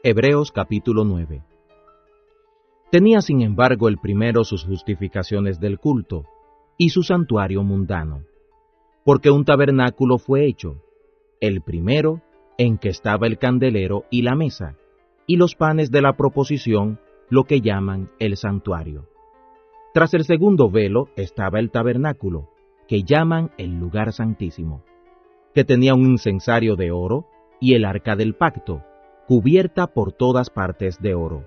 Hebreos capítulo 9. Tenía sin embargo el primero sus justificaciones del culto y su santuario mundano, porque un tabernáculo fue hecho, el primero en que estaba el candelero y la mesa, y los panes de la proposición, lo que llaman el santuario. Tras el segundo velo estaba el tabernáculo, que llaman el lugar santísimo, que tenía un incensario de oro, y el arca del pacto, cubierta por todas partes de oro,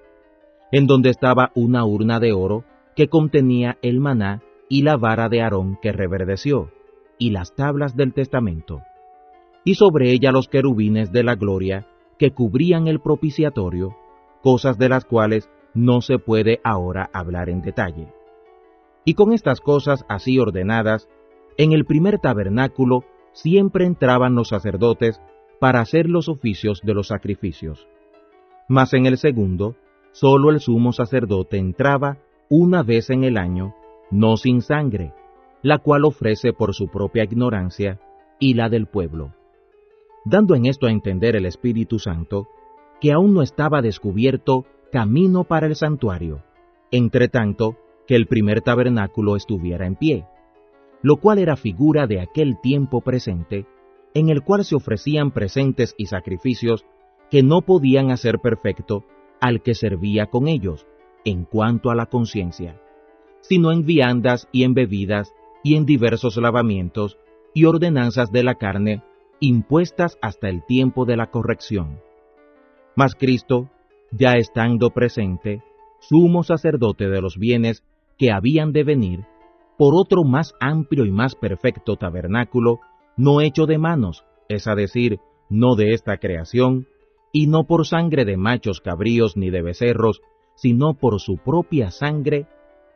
en donde estaba una urna de oro que contenía el maná y la vara de Aarón que reverdeció, y las tablas del testamento, y sobre ella los querubines de la gloria que cubrían el propiciatorio, cosas de las cuales no se puede ahora hablar en detalle. Y con estas cosas así ordenadas, en el primer tabernáculo siempre entraban los sacerdotes para hacer los oficios de los sacrificios. Mas en el segundo, solo el sumo sacerdote entraba una vez en el año, no sin sangre, la cual ofrece por su propia ignorancia y la del pueblo, dando en esto a entender el Espíritu Santo que aún no estaba descubierto camino para el santuario, entre tanto que el primer tabernáculo estuviera en pie, lo cual era figura de aquel tiempo presente, en el cual se ofrecían presentes y sacrificios que no podían hacer perfecto al que servía con ellos, en cuanto a la conciencia, sino en viandas y en bebidas y en diversos lavamientos y ordenanzas de la carne, impuestas hasta el tiempo de la corrección. Mas Cristo, ya estando presente, sumo sacerdote de los bienes que habían de venir, por otro más amplio y más perfecto tabernáculo, no hecho de manos, es a decir, no de esta creación, y no por sangre de machos cabríos ni de becerros, sino por su propia sangre,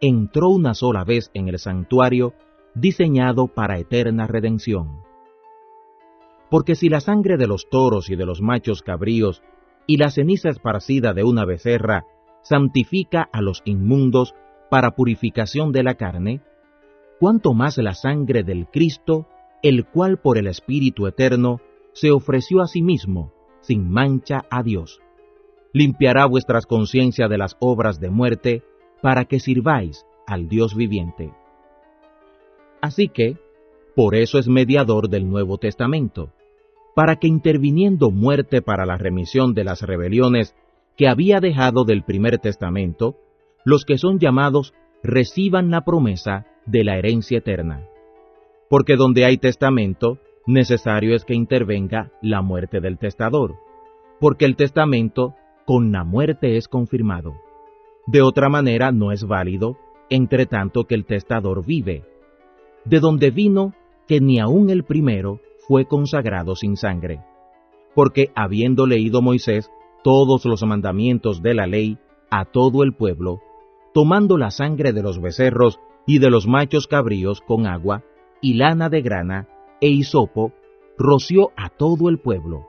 entró una sola vez en el santuario, diseñado para eterna redención. Porque si la sangre de los toros y de los machos cabríos, y la ceniza esparcida de una becerra, santifica a los inmundos para purificación de la carne, cuánto más la sangre del Cristo, el cual por el Espíritu eterno se ofreció a sí mismo, sin mancha a Dios, limpiará vuestras conciencias de las obras de muerte, para que sirváis al Dios viviente. Así que, por eso es mediador del Nuevo Testamento, para que interviniendo muerte para la remisión de las rebeliones que había dejado del primer testamento, los que son llamados reciban la promesa de la herencia eterna. Porque donde hay testamento, necesario es que intervenga la muerte del testador, porque el testamento con la muerte es confirmado. De otra manera no es válido, entre tanto que el testador vive, de donde vino que ni aun el primero fue consagrado sin sangre. Porque habiendo leído Moisés todos los mandamientos de la ley a todo el pueblo, tomando la sangre de los becerros y de los machos cabríos con agua y lana de grana e hisopo, roció a todo el pueblo,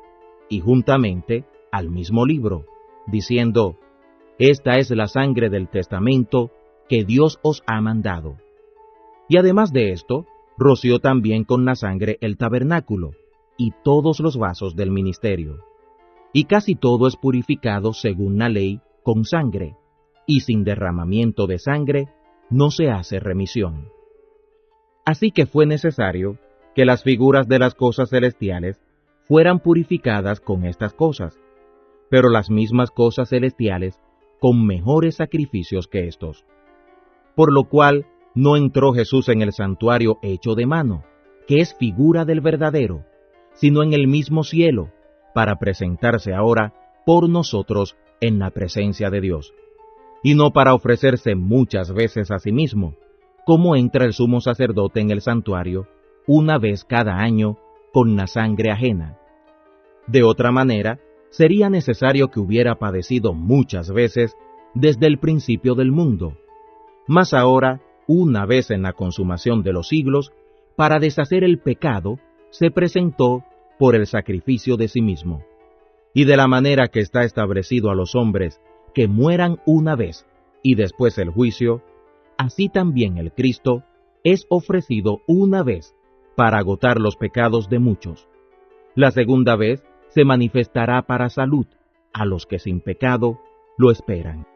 y juntamente al mismo libro, diciendo: Esta es la sangre del testamento que Dios os ha mandado. Y además de esto, roció también con la sangre el tabernáculo, y todos los vasos del ministerio. Y casi todo es purificado según la ley con sangre, y sin derramamiento de sangre no se hace remisión. Así que fue necesario que las figuras de las cosas celestiales fueran purificadas con estas cosas, pero las mismas cosas celestiales con mejores sacrificios que estos. Por lo cual no entró Jesús en el santuario hecho de mano, que es figura del verdadero, sino en el mismo cielo, para presentarse ahora por nosotros en la presencia de Dios, y no para ofrecerse muchas veces a sí mismo, como entra el sumo sacerdote en el santuario una vez cada año con la sangre ajena. De otra manera, sería necesario que hubiera padecido muchas veces desde el principio del mundo, mas ahora, una vez en la consumación de los siglos, para deshacer el pecado, se presentó por el sacrificio de sí mismo. Y de la manera que está establecido a los hombres que mueran una vez y después el juicio, así también el Cristo es ofrecido una vez para agotar los pecados de muchos. La segunda vez se manifestará para salud, a los que sin pecado lo esperan.